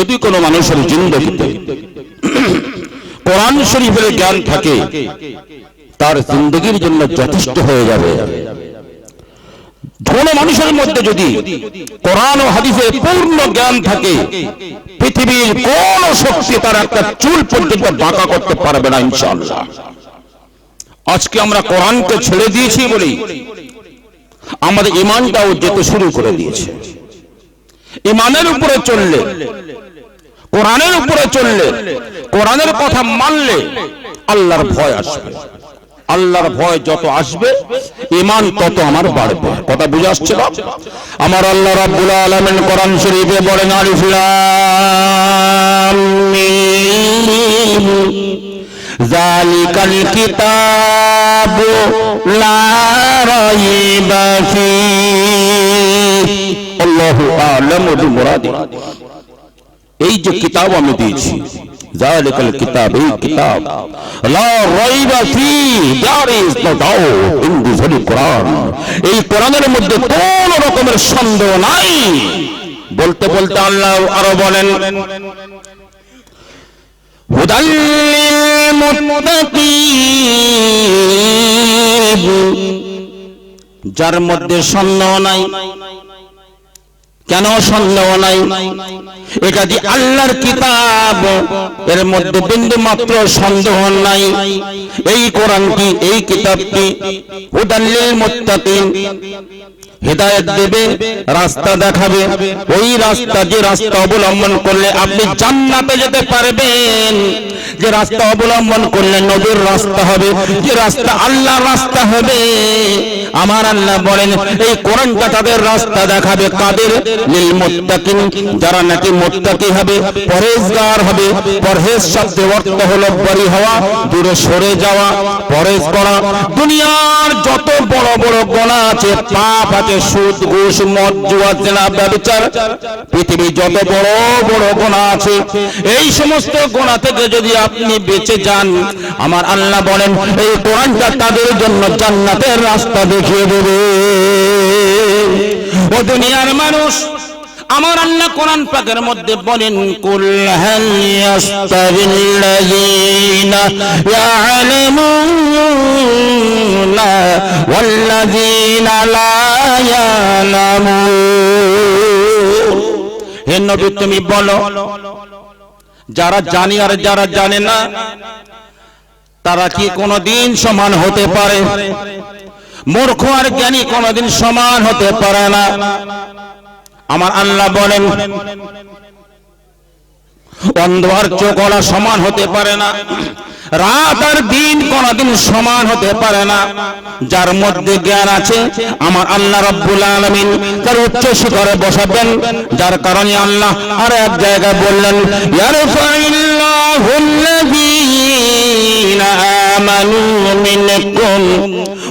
যদি কোনো মানুষের জিন্দেগিতে কোরআন শরীফের জ্ঞান থাকে তার জিন্দেগির জন্য যথেষ্ট হয়ে যাবে। কোন মানুষের মধ্যে যদি কোরআন ও হাদিসের পূর্ণ জ্ঞান থাকে পৃথিবীর কোন শক্তি তার একটা চুল পর্যন্ত বাঁকা করতে পারবে না ইনশাআল্লাহ। আজকে আমরা কোরআনকে ছেড়ে দিয়েছি বলেই আমাদের ঈমানটাও যেতে শুরু করে দিয়েছে। ঈমানের উপরে চললে, কোরআনের উপরে চললে, কোরআনের কথা মানলে আল্লাহর ভয় আসবে। আল্লাহর ভয় যত আসবে ঈমান তত আমার বাড়বে। কথা বুঝে আসছে না? আমার আল্লাহ রাব্বুল আলামিন কোরআন শরীফে বলেন আলিফ লাম মিম যালিকাল কিতাবু লা রাইবা ফীহি আল্লাহু আ'লামু বিমুরাদিহি। এই যে কিতাব আমি দিয়েছি, যালিকাল কিতাব, এই কিতাব লা রাইবা ফীহি, there is no doubt in this holy Quran. এই কোরআনের মধ্যে কোনো রকমের সন্দেহ নাই। বলতে বলতে আল্লাহ আরো বলেন হুদাল লিল মুত্তাকিন, যার মধ্যে সন্দেহ নাই। কেন সন্দেহ নাই? এটা যে আল্লাহর কিতাব, এর মধ্যে বিন্দু মাত্র সন্দেহ নাই। এই কোরআনটি, এই কিতাবটি হুদাল লিল মুত্তাকিন, হিদায়াত দেবে, রাস্তা দেখাবে। ওই রাস্তা, যে রাস্তা অবলম্বন করলে আপনি জান্নাতে যেতে পারবেন, যে রাস্তা অবলম্বন করলে নবীর রাস্তা হবে, যে রাস্তা আল্লাহর রাস্তা হবে। আমার আল্লাহ বলেন এই কোরআনটা তাদের রাস্তা দেখাবে। কাদের? লিল মুত্তাকিন, যারা নাকি মুত্তাকি হবে, পরহেজগার হবে। পরহেজ শব্দের অর্থ হলো বরি হওয়া, দূরে সরে যাওয়া, পরহেজ করা। দুনিয়ার যত বড় বড় গুনাহ আছে, পাপ আছে, সুদ, ঘুষ, মদ, জুয়া, জিনা, ব্যভিচার, পৃথিবীর যত বড় বড় গুনাহ আছে, এই সমস্ত গুনাহ থেকে যদি আপনি বেঁচে যান, আমার আল্লাহ বলেন এই কোরআনটা তাদের জন্য জান্নাতের রাস্তা দেখিয়ে দেবে। ও দুনিয়ার মানুষ, আমার আল্লাহ কোরআন পাকের মধ্যে বলেন কুল হাল ইয়াস্তাবিল্লাযীনা ইয়ালামুনা ওয়াল্লাযীনা লা ইয়ালামুন। হে নবী তুমি বলো, যারা জানে আর যারা জানে না তারা কি কোনদিন সমান হতে পারে? মূর্খ আর জ্ঞানী কোনদিন সমান হতে পারে না। আমার আল্লাহ বলেন অন্ধ আর চোখওয়ালা সমান হতে পারে না, রাত আর দিন কোনদিন সমান হতে পারে না। যার মধ্যে জ্ঞান আছে আমার আল্লাহ রাব্বুল আলামিন তার উচ্চ শিখরে বসাবেন। যার কারণে আল্লাহ আর এক জায়গায় বললেন ইয়ারফাইল্লাহুল্লাযীনা আমানু মিনকুম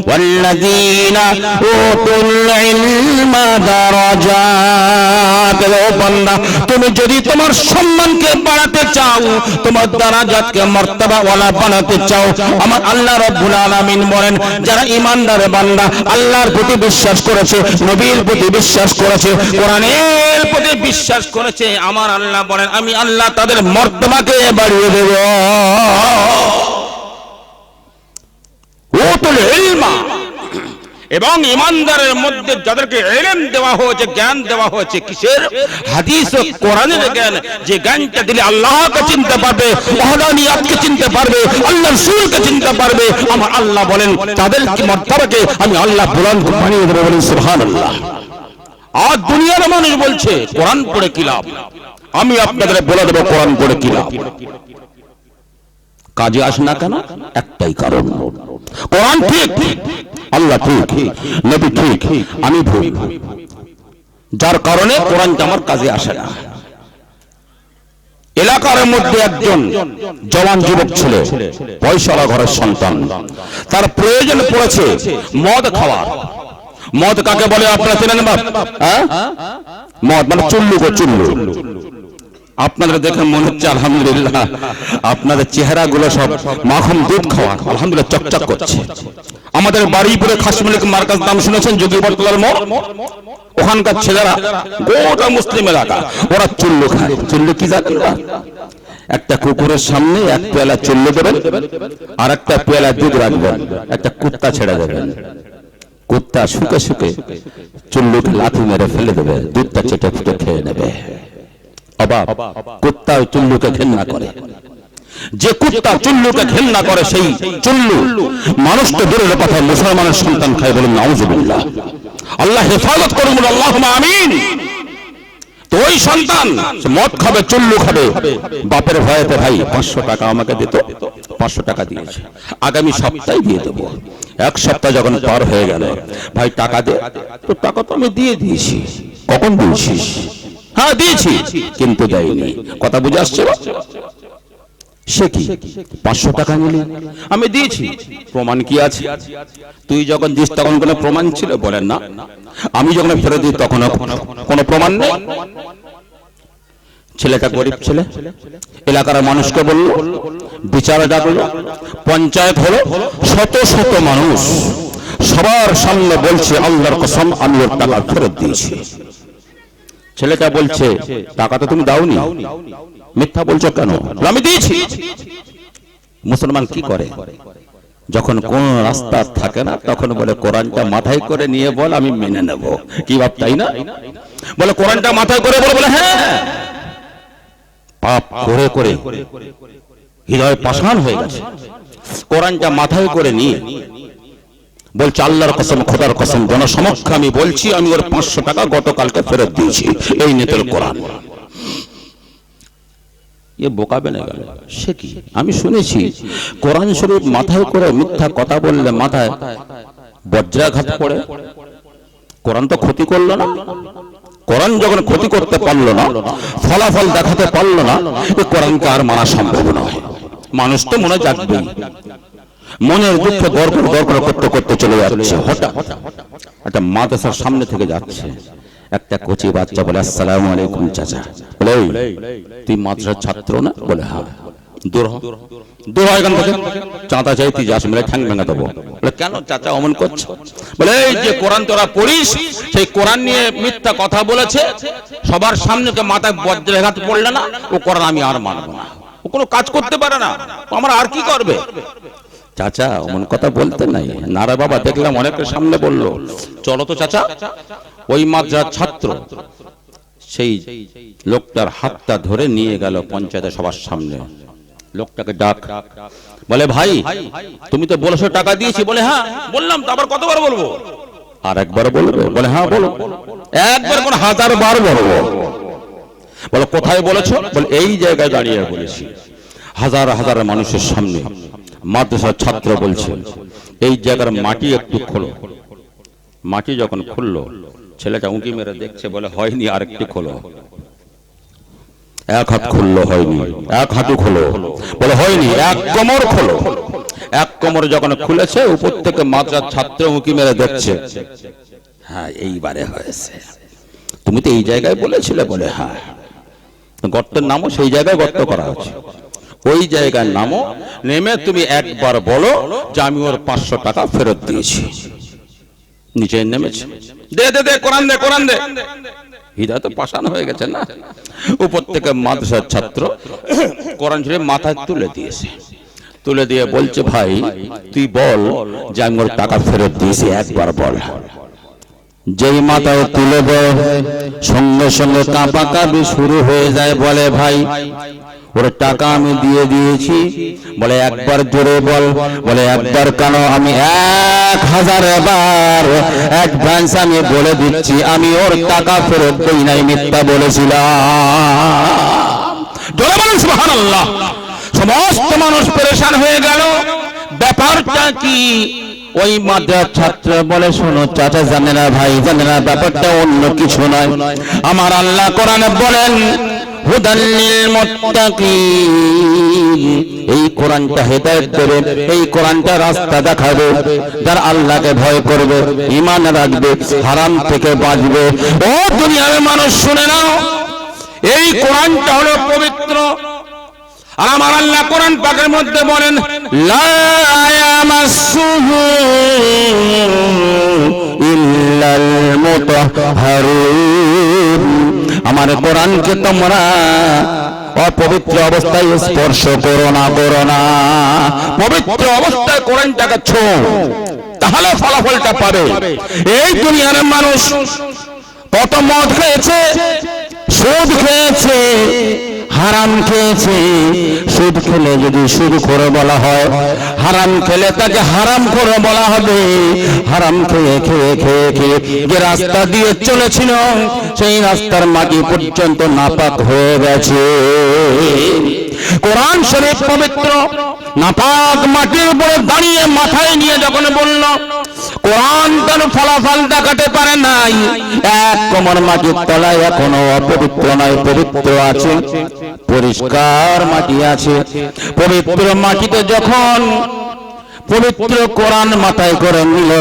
ওয়াল্লাযীনা উতুল ইলমা দারাজাত। ও বান্দা, তুমি যদি তোমার সম্মানকে বাড়াতে চাও, তোমার দারাজাতকে মর্তবা ওয়ালা বানাতে চাও, আমার আল্লাহ রাব্বুল আলামিন বলেন যারা ঈমানদার বান্দা, আল্লাহর প্রতি বিশ্বাস করেছে, নবীর প্রতি বিশ্বাস করেছে, কোরআনের প্রতি বিশ্বাস করেছে, আমার আল্লাহ বলেন আমি আল্লাহ তাদের মর্তবাকে বাড়িয়ে দেব। উতুল ইলমা, এবং ঈমানদারের মধ্যে যাদেরকে ইলম দেওয়া হয়েছে, জ্ঞান দেওয়া হয়েছে, কিসের? হাদিস ও কোরআনের জ্ঞান। যে জ্ঞানটা দিলে আল্লাহকে চিনতে পারবে, ওয়াহদানিয়াতকে চিনতে পারবে, আল্লাহর রাসূলকে চিনতে পারবে, আমার আল্লাহ বলেন তাদের কি মর্তবাকে আমি আল্লাহ বুলন্দ বানিয়ে দেব। বলেন সুবহানাল্লাহ। আজ দুনিয়ার মানুষ বলছে কোরআন পড়ে কি লাভ? আমি আপনাদের বলে দেব কোরআন পড়ে কি লাভ। কাজে আসে না কেন? একটাই কারণ, কোরআন ঠিক, আল্লাহ ঠিক, নবী ঠিক, আমি ভুল। যার কারণে কোরআনটা আমার কাজে আসে না। এলাকার মধ্যে একজন জওয়ান যুবক ছিল, পয়সাওয়ালা ঘরের সন্তান, তার প্রয়োজন পড়েছে মদ খাওয়ার। মদ কাকে বলে আপনারা চেনেন? মদ মানে চুল্লু গো, চুল্লু। আপনাদের দেখে মনে হচ্ছে আলহামদুলিল্লাহ আপনাদের চেহারাগুলো সব মাখন দুধ খাওয়া, আলহামদুলিল্লাহ চকচক করছে। আমাদের বাড়িপুরে খাসমালিক মার্কাজ নাম শুনেছেন, যোগীবরতলার মোড়, ওখানকার ছেলেরা গোটা মুসলিম এলাকা, ওরা চুল্লু খায়। চুল্লু কি জানেন না? একটা কুকুরের সামনে এক পেয়ালা চুল্লু দেবেন, আর একটা পেয়ালা দুধ রাখবেন, একটা কুত্তা ছেড়ে দেবেন। কুত্তা শুকে শুকে চুল্লুকে লাথি মেরে ফেলে দেবে, দুধটা চেটে ফুটে খেয়ে নেবে। অবাক, কুত্তা ওই চুল্লুকে ঘেন্না করে। যে কুত্তা চুল্লুকে ঘেন্না করে, সেই চুল্লু মানুষ তো দূরের কথা মুসলমানের সন্তান খায়, বলুন নাউজুবিল্লাহ। আল্লাহ হেফাজত করুন, আল্লাহুম্মা আমিন। তো ওই সন্তান মদ খাবে, চুল্লু খাবে, বাপের ভয়েতে ভাই 500 টাকা আমাকে দিত, 500 টাকা দিয়েছে, আগামী সপ্তাহে দিয়ে দেবো। এক সপ্তাহ যখন পার হয়ে গেল, ভাই টাকা দে। তো টাকা তো আমি দিয়ে দিয়েছি। কখন দিয়েছিস? হ্যাঁ দিয়েছি, কিন্তু দেয়নি। কথা বুঝে আসছে? সে কি 500 টাকা নিলি? আমি দিয়েছি, প্রমাণ কি আছে? তুই যখন দিস তখন কোনো প্রমাণ ছিল? বলেন না। আমি যখন ফেরত দিই তখন কোনো প্রমাণ নেই। ছেলেটা গরিব ছেলে, এলাকার মানুষকে বলল, বিচার ডাকলো, পঞ্চায়েত হলো, শত শত মানুষ সবার সামনে বলছে আল্লাহর কসম আমি ওর টাকা ফেরত দিয়েছি। ছেলেটা বলছে টাকা তো তুমি দাওনি, মিথ্যা বলছো কেন? আমি দিয়েছি। মুসলমান কি করে? যখন কোন রাস্তা থাকে না তখন বলে কোরআনটা মাথায় করে নিয়ে বল, আমি মেনে নেব। কি ভাব, তাই না? বলে কোরআনটা মাথায় করে বলে, হ্যাঁ। পাপ করে করে হৃদয় পাষাণ হয়ে গেছে। কোরআনটা মাথায় করে নিয়ে বলছে আল্লাহর কসম, খোদার কসম, জনসমক্ষে আমি বলছি আমি ওর 500 টাকা গতকালকে ফেরত দিয়েছি। এই নেতের কোরআন। এ বোকা বেনে গেল। সে কি? আমি শুনেছি কোরআন শরীফ মাথায় করে মিথ্যা কথা বললে মাথায় বজ্রাঘাত পড়ে। কোরআন তো ক্ষতি করলো না। কোরআন যখন ক্ষতি করতে পারলো না, ফলাফল দেখাতে পারলো না, এই কোরআনকে আর মানা সম্ভব নয়। মানুষ তো মনে জাগবেই, মনের দুঃখে গড়গড় গড়গড় করতে করতে চলে যাচ্ছে। হঠাৎ একটা মাদ্রাসার সামনে থেকে যাচ্ছে, একটা কচি বাচ্চা বলে আসসালামু আলাইকুম চাচা। বলে তুই মাদ্রাসার ছাত্র না? বলে হ্যাঁ। দূর দূর হয় এখান থেকে, চাঁদা চাই তুই যাস, মেরে ঠ্যাং ভেঙে দেবো। বলে কেন চাচা অমন করছো? বলে এই যে কোরআন তোরা পড়িস, সেই কোরআন নিয়ে মিথ্যা কথা বলেছে, সবার সামনে মাথায় বজ্রাঘাত পড়লে না, ও কোরআন আমি আর মানবো না। ও কোনো কাজ করতে পারে না, আমরা আর কি করবে? চাচা অমন কথা বলতে নাই না রে বাবা। দেখলাম অনেকের সামনে বললো, চলো তো চাচা। ওই মাদ্রাসার ছাত্র সেই লোকটার হাতটা ধরে নিয়ে গেল পঞ্চায়েতের সবার সামনে। লোকটাকে ডাক, বলে ভাই তুমি তো বলেছো টাকা দিয়েছি। বলে হ্যাঁ বললাম, তো আবার কতবার বলবো? আর একবার বলবে? বলে হ্যাঁ বলো। একবার কোন 1000 বার বলবো? বলো কোথায় বলেছো? বলে এই জায়গায় দাঁড়িয়ে বলেছি। হাজার হাজার মানুষের সামনে মাদ্রাসার ছাত্র বলছে এই জায়গার মাটি একটু খোলো। মাটি যখন খুললো, ছেলেটা উঁকি মেরে দেখছে, বলে হয়নি, আর একটু খোলো। এক হাত খুললো, হয়নি। এক হাঁটু খোলো, বলে হয়নি। এক কোমর খোলো। এক কোমর যখন খুলেছে, উপর থেকে মাদ্রাসার ছাত্র উঁকি মেরে দেখছে, হ্যাঁ এইবারে হয়েছে। তুমি তো এই জায়গায় বলেছিলে। বলে হ্যাঁ। গর্তের নামও সেই জায়গায় গর্ত করা হচ্ছে। ওই জায়গার নামও নেমে তুমি একবার বলো যে আমি ওর 500 টাকা ফেরত দিয়েছি। নিচে নেমেছে, দে দে দে কোরআন দে, কোরআন দে। হৃদয় তো পাষাণ হয়ে গেছে না। উপর থেকে মাদ্রাসার ছাত্র কোরআন শরীফ মাথায় তুলে দিয়েছে। তুলে দিয়ে বলছে ভাই তুই বল যে আমি ওর টাকা ফেরত দিয়েছি, একবার বল। যেই মাথায় তুলে দেয় সঙ্গে সঙ্গে কাঁপা কাঁপি শুরু হয়ে যায়। বলে ভাই ওর টাকা আমি দিয়ে দিয়েছি। বলে একবার জোরে বল। বলে একবার কেন, আমি 1000 বার অ্যাডভান্স আমি বলে দিচ্ছি, আমি ওর টাকা ফেরত দেই নাই, মিথ্যা বলেছিলাম। জোরে বলুন সুবহানাল্লাহ। সমস্ত মানুষ পেরেশান হয়ে গেল। ব্যাপারটা কি? ওই মাদ্রাসার ছাত্র বলে শোনো চাচা, জানে না ভাই, জানে না, ব্যাপারটা অন্য কিছু নয়। আমার আল্লাহ কোরআনে বলেন হুদাল লিল মুত্তাকিন, এই কোরআনটা হেদায়েত দেবে, এই কোরআনটা রাস্তা দেখাবে। যারা আল্লাহকে ভয় করবে, ঈমান রাখবে, হারাম থেকে বাঁচবে। ও দুনিয়ার মানুষ শুনে নাও, এই কোরআনটা হলো পবিত্র। আর আমার আল্লাহ কোরআন পাকের মধ্যে বলেন লা ইয়ামাসসুহু ইল্লাল মুতাহহারুন। আমার কোরআনকে তোমরা অপবিত্র অবস্থায় স্পর্শ করো না, পবিত্র অবস্থায় কোরআনটাকে ছোঁয়ো, তাহলে ফলাফলটা পাবে। এই দুনিয়ার মানুষ কত মদ খেয়েছে, সুদ খেয়েছে, হারাম খেয়েছে। সুদ খেলে যদি সুদ করে বলা হয়, হারাম খেলে তাকে হারাম করে বলা হবে। হারাম খেয়ে খেয়ে খেয়ে খেয়ে যে রাস্তা দিয়ে চলেছিল সেই রাস্তার মাটি পর্যন্ত নাপাক হয়ে গেছে। কোরআন শরীফ পবিত্র, নাপাক মাটির উপরে দাঁড়িয়ে মাথায় নিয়ে যখন বলল কোরআন তার ফলাফল দেখাতে পারে নাই, এক কোমর মাটির তলায় এখনো অপবিত্র নয়, পবিত্র আছে, পরিষ্কার মাটি আছে। পবিত্র মাটিতে যখন পবিত্র কোরআন মাথায় করে নিল,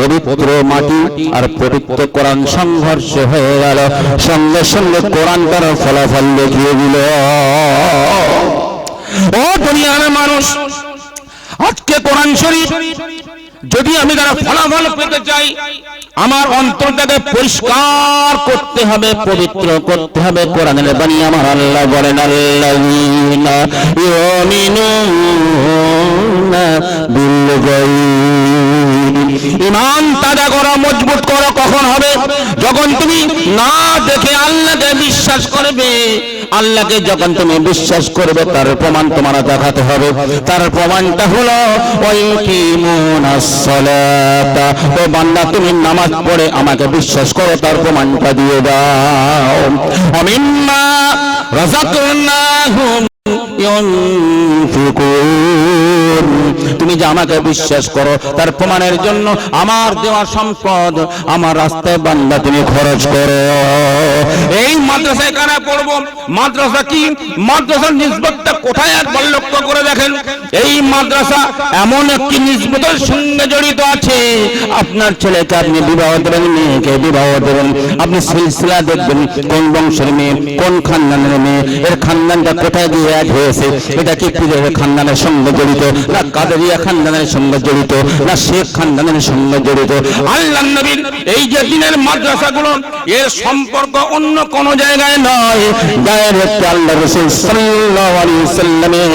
পবিত্র মাটি আর পবিত্র কোরআন সংঘর্ষ হয়ে গেল, সঙ্গে সঙ্গে কোরআন তার ফলাফল দেখিয়ে দিল। ও দুনিয়ার মানুষ, আজকে কোরআন শরীফ যদি আমি তারা ফলাফল পেতে চাই, আমার অন্তরটাকে পরিষ্কার করতে হবে, পবিত্র করতে হবে। কোরআনের বাণী আমার আল্লাহ বলেন আল্লাযীনা ইউমিনুনা বিল গায়ব। ঈমান তাজা করো, মজবুত করো। কখন হবে? যখন তুমি না দেখে আল্লাহকে বিশ্বাস করবে। আল্লাহকে যখন তুমি বিশ্বাস করবে, তার প্রমাণ তোমার দেখাতে হবে। তার প্রমাণটা হলো ওয়াইকিমুনাস সালাতা। ও বান্দা, তুমি নামাজ পড়ে আমাকে বিশ্বাস করো, তার প্রমাণটা দিয়ে দাও। আমিন্না রাযাকনাহুম ইউনফিকুন। তুমি যে আমাকে বিশ্বাস করো, তার প্রমাণের জন্য আমার দেওয়া সম্পদ আমার রাস্তায় বান্দা তুমি খরচ করো। এই মাদ্রাসায় কারা পড়বো? মাদ্রাসা কি? মাদ্রাসার নিসবতটা কোথায় একবার লক্ষ্য করে দেখেন। এই মাদ্রাসা এমন একটি নিসবতের সঙ্গে জড়িত আছে, আপনার ছেলেকে আপনি বিবাহ দেবেন, মেয়েকে বিবাহ দেবেন, আপনি সিলসিলা দেখবেন, কোন বংশের মেয়ে, কোন খানদানের মেয়ে, এর খানদানটা কোথায় গিয়ে অ্যাড হয়েছে। এটা কি পীরের খানদানের সঙ্গে জড়িত, না কাদেরিয়া খানদানের সঙ্গে জড়িত, না শেখ খানদানের সঙ্গে জড়িত। আল্লাহর নবীর এই যে দিনের মাদ্রাসাগুলো, এর সম্পর্ক অন্য কোন জায়গায় নয়, ডাইরেক্ট আল্লাহ রাসূল সাল্লাল্লাহু আলাইহি ওয়াসাল্লামের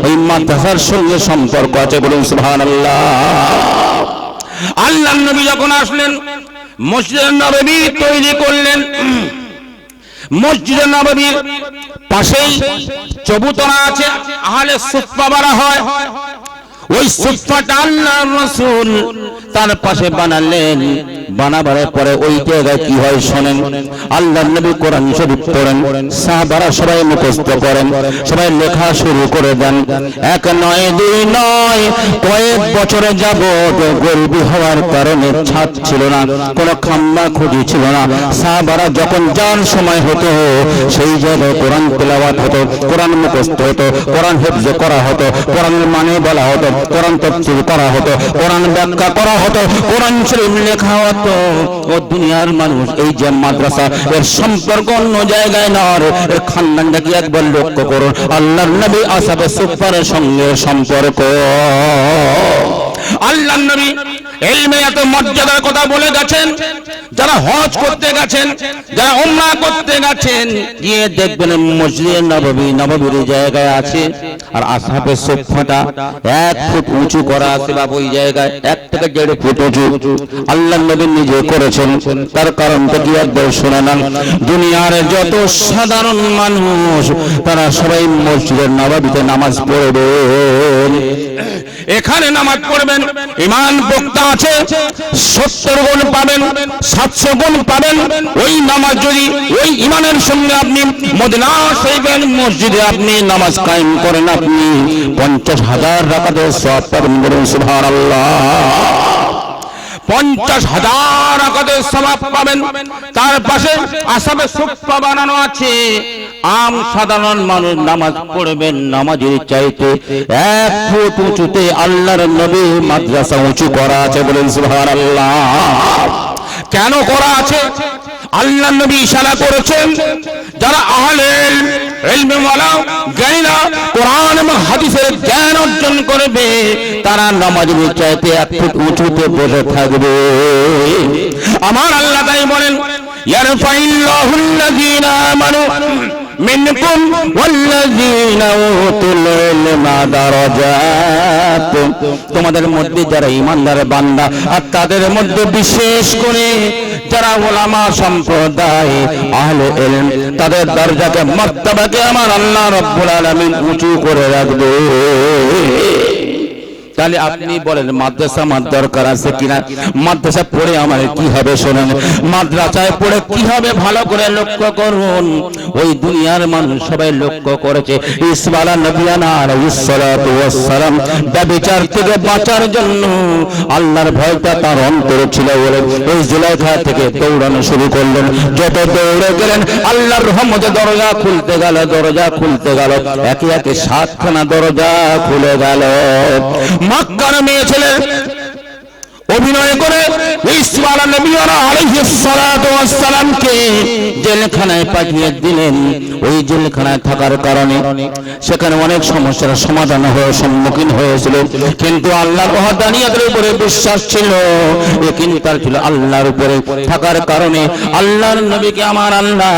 ওই মাদ্রাসার সঙ্গে সম্পর্ক আছে। বলুন সুবহানাল্লাহ। আল্লাহর নবী যখন আসলেন, মসজিদ নববী তৈরি করলেন। মসজিদ নববীর পাশেই চবুতরা আছে, আহলে সুফফা বলা হয়। ওই সুফফাটা আল্লাহর রাসূল তার পাশে বানালেন। বানাবার পরে ওই জায়গায় কি হয় শোনেন। আল্লাহর নবী কোরআন শরীফ পড়েন, সাহাবারা সবাই মুখস্থ করেন, সবাই লেখা শুরু করে দেন। এক নয়, দুই নয়, কয়েক বছরে যাবত গরিবী হওয়ার কারণে ছাদ ছিল না, কোনো খাম্বা খুঁজি ছিল না। সাহাবারা যখন যার সময় হতো, সেই জায়গায় কোরআন তেলাওয়াত হতো, কোরআন মুখস্থ হতো, কোরআন হিফজ করা হতো, কোরআনের মানে বলা হতো, কোরআন তাফসীর করা হতো, কোরআন ব্যাখ্যা করা হতো, কোরআন শরীফ লেখা হতো। ও দুনিয়ার মানুষ, এই যে মাদ্রাসা, এর সম্পর্ক অন্য জায়গায় নয়, এর খানদানটা কি একবার লক্ষ্য করুন। আল্লাহর নবী আসহাবে সুফফার সঙ্গে সম্পর্ক। আল্লাহর নবী ইলমে এত মর্যাদার কথা বলে গেছেন। যারা হজ করতে গেছেন, যারা উমরা করতে গেছেন, গিয়ে দেখবেন মসজিদে নববীর জায়গায় আছে, আর আসহাবে সুফফাটা 1 ফুট উঁচু করা আছে। বাবু ওই জায়গায় 1 থেকে 1.5 ফুট উঁচু আল্লাহর নবী নিজে করেছেন। তার কারণটা কি একবার শুনে নেন। দুনিয়ার যত সাধারণ মানুষ, তারা সবাই মসজিদে নববীতে নামাজ পড়বেন। এখানে নামাজ পড়বেন, ঈমান পোক্তা আছে, 70 গুণ পাবেন, 700 গুণ পাবেন। ওই নামাজ যদি ওই ঈমানের সঙ্গে আপনি মদিনা শরীফের মসজিদে আপনি নামাজ কায়েম করেন, আপনি 50,000 রাকাতের সওয়াব পাবেন। বলুন সুবহানাল্লাহ। 50,000 রাকাতের সওয়াব পাবেন। তার পাশে আসহাবে সুফফা বানানো আছে। আম সাধারণ মানুষ নামাজ পড়বেন, নামাজের চাইতে 1 ফুট উঁচুতে আল্লাহর নবী মাদ্রাসা উঁচু করা আছে। বলেন সুবহানাল্লাহ। কেন করা আছে? আল্লাহর নবী ইশারা করেছেন, যারা আহলে ইলমওয়ালা জ্ঞানীরা কোরআন এবং হাদিসের জ্ঞান অর্জন করবে, তারা নামাজের চাইতে এক ফুট উঁচুতে বসে থাকবে। আমার আল্লাহ তাই বলেন, ইয়ারফাইল্লাহুল্লাযীনা আমানু মিনকুম ওয়াল্লাযীনা উতুল ইলমা দারাজাত। তোমাদের মধ্যে যারা ঈমানদার বান্দা আর তাদের মধ্যে বিশেষ করে যারা উলামা সম্প্রদায় আহলে ইলম, তাদের দরজাকে মর্তবাকে আমার আল্লাহ রাব্বুল আলামিন উঁচু করে রাখবে। তাহলে আপনি বলেন মাদ্রাসা আমার দরকার আছে কিনা? মাদ্রাসা পড়ে আমার কি হবে শোনেন, মাদ্রাসায় পড়ে কি হবে ভালো করে লক্ষ্য করুন। ওই দুনিয়ার মানুষ সবাই লক্ষ্য করেছে ইসমাইল নবিয়ানা আলাইহিস সালাতু ওয়াস সালাম ব্যভিচার থেকে বাঁচার জন্য আল্লাহর ভয়টা তার অন্তরে ছিল বলে ওই জুলাইখা থেকে দৌড়ানো শুরু করলেন। যত দৌড়ে গেলেন আল্লাহর রহমতে দরজা খুলতে গেল, দরজা খুলতে গেল, একে একে 7খানা দরজা খুলে গেল। মক্কার মেয়ে ছেলে অভিনয় করে ইসমাইল নবী আলাইহিস সালাতু ওয়াস সালামকে জেলখানায় পাঠিয়ে দিলেন। ওই জেলখানায় থাকার কারণে সেখানে অনেক সমস্যার সমাধান হয়ে সম্মুখীন হয়েছিল, কিন্তু আল্লাহর ওয়াহদানিয়তের উপরে বিশ্বাস ছিল, কিন্তু তার ছিল আল্লাহর উপরে থাকার কারণে আল্লাহর নবীকে আমার আল্লাহ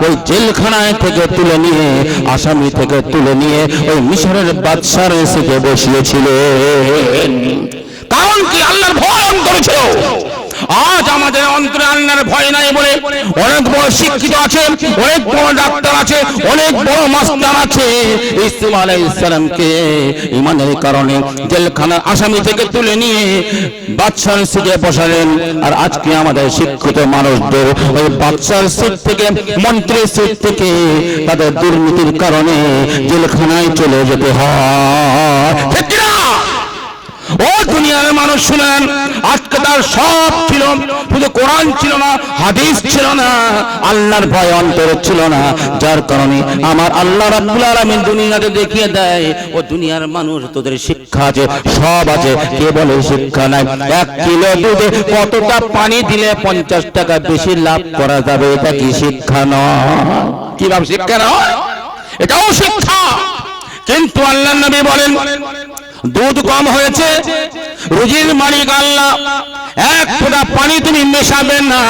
ওই জেলখানায় থেকে তুলে নিয়ে, আসামি থেকে তুলে নিয়ে ওই মিশরের বাদশার সিটে বসিয়েছিলেন। কারণ কি? আল্লাহর ভয় অন্তরে ছিল। আজ আমাদের অন্তরে আল্লাহর ভয় নাই বলে অনেক বড় শিক্ষিত আছে, অনেক বড় ডাক্তার আছে, অনেক বড় মাস্টার আছে। ইসমাইল আলাইহিস সালামকে ঈমানের কারণে জেলখানার আসামি থেকে তুলে নিয়ে বাদশার সিটে বসালেন। আর আজকে আমাদের শিক্ষিত মানুষদের ওই বাদশার সিট থেকে, মন্ত্রীর সিট থেকে তাদের দুর্নীতির কারণে জেলখানায় চলে যেতে হয়। ঠিক না? ও দুনিয়ার মানুষ শুনেন, আজকে তার সব ছিল, শুধু কোরআন ছিল না, হাদিস ছিল না, আল্লাহর ভয় অন্তরে ছিল না, যার কারণে আমার আল্লাহ রাব্বুল আলামিন দুনিয়াতে দেখিয়ে দেয় ও দুনিয়ার মানুষ তোদের শিক্ষা আছে, সব আছে, কে বলে শিক্ষা নাই? 1 কিলো দুধে কতটা পানি দিলে 50 টাকা বেশি লাভ করা যাবে, এটা কি শিক্ষা নয়? কি ভাব শিক্ষা নয়? এটাও শিক্ষা। কিন্তু আল্লাহর নবী বলেন দুধ কম হয়েছে, রুজির মালিক আল্লাহ, 1 ফোঁটা পানি তুমি মেশাবে না,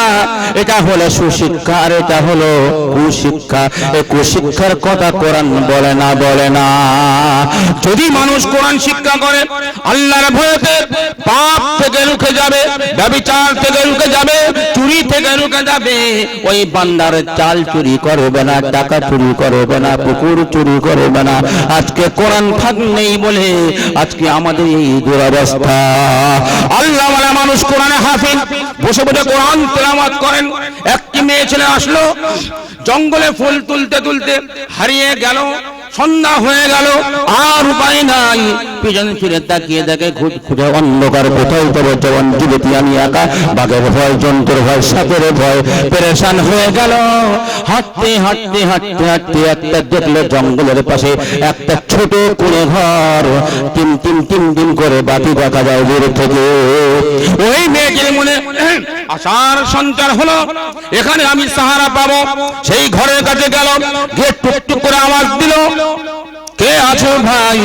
এটা হলো সুশিক্ষা আর এটা হলো কুশিক্ষা। এই কুশিক্ষার কথা কোরআন বলে না, বলে না। যদি মানুষ কোরআন শিক্ষা করে আল্লাহর ভয়েতে পাপ থেকে রুখে যাবে, ব্যভিচার থেকে রুখে যাবে, চুরি থেকে রুখে যাবে, ওই বান্দার চাল চুরি করবে না, টাকা চুরি করবে না, পুকুর চুরি করবে না। আজকে কোরআন ফাঁক নেই বলে আজকে আমাদের এই দুরবস্থা। আল্লাহ ওয়ালা মানুষ কোরআনে হাফিজ, বসে বসে কোরআন তেলাওয়াত করেন। একটি মেয়ে ছেলে আসলো, জঙ্গলে ফুল তুলতে তুলতে হারিয়ে গেল, সন্ধ্যা হয়ে গেল, আর উপায় নাই, পিছন ফিরে তাকিয়ে দেখে খুঁজে অন্ধকার, কোথায় তবে জবান যুবতী আমি একা, বাঘের ভয়, জন্তুর ভয়, সাপের ভয়, পেরেশান হয়ে গেল। হাঁটতে হাঁটতে হাঁটতে হাঁটতে একটা দেখলো জঙ্গলের পাশে একটা ছোট কুঁড়ে ঘর, টিম টিম টিম টিম করে বাতি দেখা যায় দূর থেকে। ওই মেয়েটির মনে আশার সঞ্চার হলো, এখানে আমি সাহারা পাবো। সেই ঘরের কাছে গেল, গেট টুকটুক করে আওয়াজ দিল, কে আছো ভাই?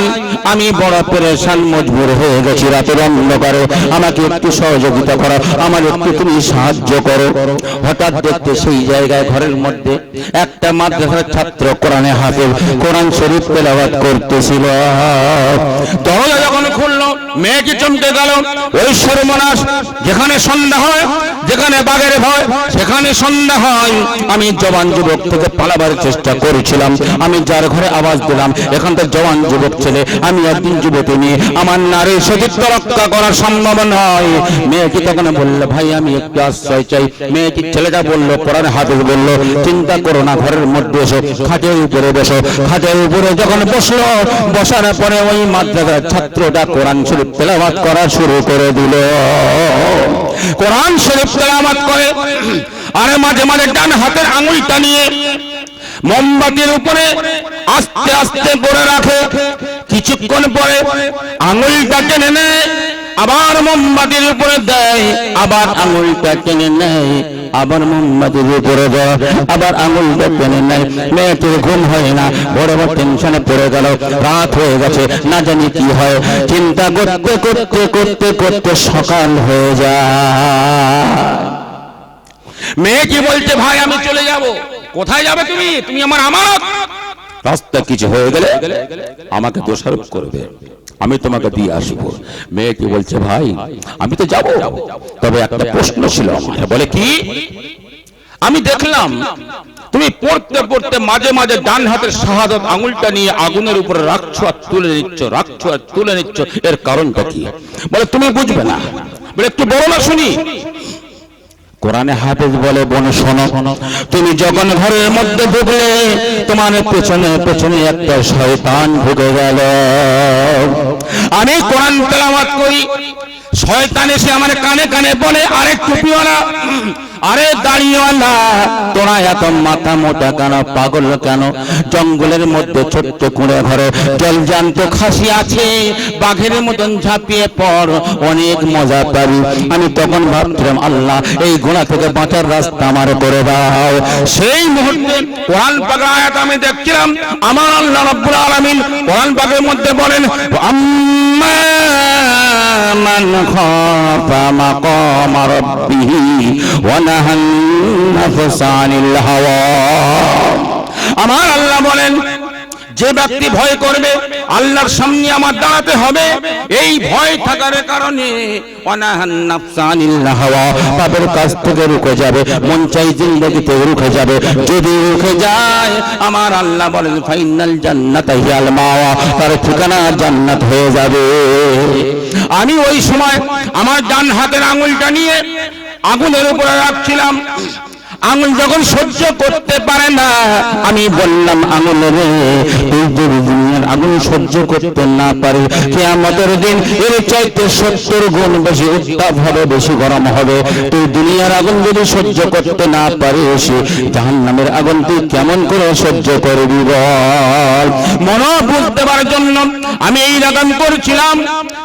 আমি বড় পেরেশান, মজবুর হয়ে গেছি, রাতের অন্ধকারে আমাকে একটু সহযোগিতা করো, আমার একটু তুমি সাহায্য করো। হঠাৎ দেখতে সেই জায়গায় ঘরের মধ্যে একটা মাদ্রাসার ছাত্র কোরআনে হাফেজ, কোরআন শরীফ তেলাওয়াত করতেছিল। দরজা যখন খুললো, মেয়েটি চমকে গেল। ওই সর্বনাশ, যেখানে সন্ধ্যা হয়, যেখানে বাঘের ভয়, সেখানে সন্ধ্যা হয়। আমি জওয়ান যুবক থেকে পালাবার চেষ্টা করেছিলাম, আমি যার ঘরে আওয়াজ দিলাম এখানকার জওয়ান যুবক ছেলে, আমি একদিন যুবতী নিয়ে আমার নারীর সতীত্ব রক্ষা করা সম্ভব নয়। মেয়েটি তখন বলল, ভাই আমি একটু আশ্রয় চাই। মেয়েটি ছেলেটা বলল, কোরআন হাফেজ বলল, চিন্তা করো না, ঘরের মধ্যে এসো, খাটের উপরে বসো। খাটের উপরে যখন বসলো, বসার পরে ওই মাদ্রাসার ছাত্রটা কোরআন শরীফ তেলাওয়াত করা শুরু করে দিল। কোরআন শরীফ তেলাওয়াত করে, আর মাঝে মাঝে ডান হাতের আঙুলটা নিয়ে মোমবাতির উপরে আস্তে আস্তে করে রাখে। কিছুক্ষণ পরে আঙুলটা টেনে নেয়, আবার মোমবাতির উপরে দেয়, আবার আঙুলটা টেনে নেয়, আবার মোমবাতির উপরে দেয়, আবার আঙুলটা টেনে নেয়। মেয়েটির ঘুম হয় না, বড় বড় টেনশনে পড়ে গেল, রাত হয়ে গেছে, না জানি কি হয়। চিন্তা করতে করতে করতে করতে সকাল হয়ে যায়। মেয়ে কি বলছে, ভাই আমি চলে যাব। কোথায় যাবে তুমি? তুমি আমার আমানত। রাস্তা কিছু হয়ে গেলে আমাকে দোষারোপ করবে, আমি তোমাকে দিয়ে আসবো। মেয়ে কি বলছে, ভাই আমি তো যাব, তবে একটা প্রশ্ন ছিল আমার। বলে কি? আমি দেখলাম তুমি পড়তে পড়তে মাঝে মাঝে ডান হাতের শাহাদাত আঙুলটা নিয়ে আগুনের উপরে রাখছো আর তুলে নিচ্ছ, রাখছো আর তুলে নিচ্ছ, এর কারণটা কি? বলে তুমি বুঝবে না। বলে একটু বলো না শুনি। কোরআনে হাফেজ বলে, বোন শোনো, তুমি যখন ঘরের মধ্যে ঢুকলে তোমার পেছনে পেছনে একটা শয়তান ঢুকে গেল। আমি কোরআন তেলাওয়াত করি, শয়তান এসে আমার কানে কানে বলে, আরে টুপিওয়ালা, আরে দাড়িওয়ালা, তোরা এত মাথা মোটা কেন, পাগল কেন? জঙ্গলের মধ্যে ছোট্ট কুঁড়ে ঘরে জলজান্ত খাসি আছে, বাঘের মতন ঝাঁপিয়ে পড়, অনেক মজা পাবি। আমি তখন ভাবছিলাম, আল্লাহ এই গুনাহ থেকে বাঁচার রাস্তা আমার করে দাও। সেই মুহূর্তে কোরআন পাকের আয়াত আমি দেখছিলাম, আমার আল্লাহ রাব্বুল আলামিন কোরআন পাকের মধ্যে বলেন, আম্মা মান খাফা মাকাম রাব্বিহি ওয়া নাহান নাফসা আনিল হাওয়া। আমার আল্লাহ বলেন, যে ব্যক্তি ভয় করবে, আল্লাহর সামনে আমার দাঁড়াতে হবে, এই ভয় থাকার কারণে ওয়ানাহান নাফসা আনিল হাওয়া, পাপের কাছ থেকে রুখে যাবে, মন চাই জিন্দেগিতে রুখে যাবে। যদি রুখে যায়, আমার আল্লাহ বলেন, ফাইনাল জান্নাতা হিয়াল মাওয়া, তার ঠিকানা জান্নাত হয়ে যাবে। আমি ওই সময় আমার ডান হাতের আঙুলটা নিয়ে আগুনের উপরে রাখছিলাম। আঙুল যখন সহ্য করতে পারে না, আমি বললাম, আঙুল রে, তুই যদি দুনিয়ার আগুন সহ্য করতে না পারে, কিয়ামতের দিন এর চাইতে 70 গুণ বেশি উত্তাপ হবে, বেশি গরম হবে। তুই দুনিয়ার আগুন যদি সহ্য করতে না পারিস, জাহান্নামের আগুন তুই কেমন করে সহ্য করবি বল? মনে বুঝতে পারার জন্য আমি এই রকম করছিলাম,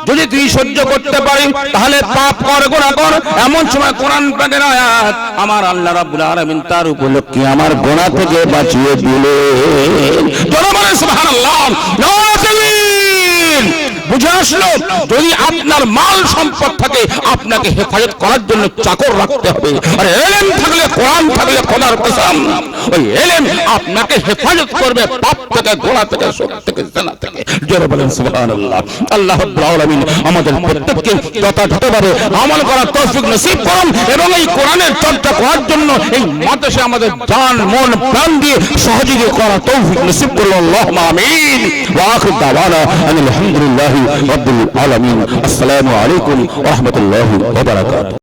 যদি তুই সহ্য করতে পারিস তাহলে পাপ কর, গুনাহ কর। এমন সময় কোরআন পাকের আয়াত আমার আল্লাহ রাব্বুল আলামিন তার উপলক্ষে আমার গুনাহ থেকে বাঁচিয়ে দিলেন। জনগণ সুবহানাল্লাহ, বুঝে আসলো, যদি আপনার মাল সম্পদ থাকে, আপনাকে হেফাজত করার জন্য চাকর রাখতে হবে। আর ইলম থাকলে, কোরআন থাকলে, খোদার কসম, ওই ইলম আপনাকে হেফাজত করবে পাপ থেকে, গোনা থেকে, শোক থেকে, জিনা থেকে। জোরে বলেন সুবহানাল্লাহ। আল্লাহ রাব্বুল আলামিন আমাদের প্রত্যেককে যথাযথভাবে আমল করার তৌফিক নসিব করুন, এবং এই কোরআনের চর্চা করার জন্য এই মাদ্রাসায় আমাদের জান মন প্রাণ দিয়ে সহযোগিতা করার তৌফিক নসিব করুন। আল্লাহুম্মা আমিন। ওয়া আখিরু দাওয়ানা আলহামদুলিল্লাহি রাব্বিল আলামিন। আসসালামু আলাইকুম ওয়া রাহমাতুল্লাহি ওয়া বারাকাতুহু।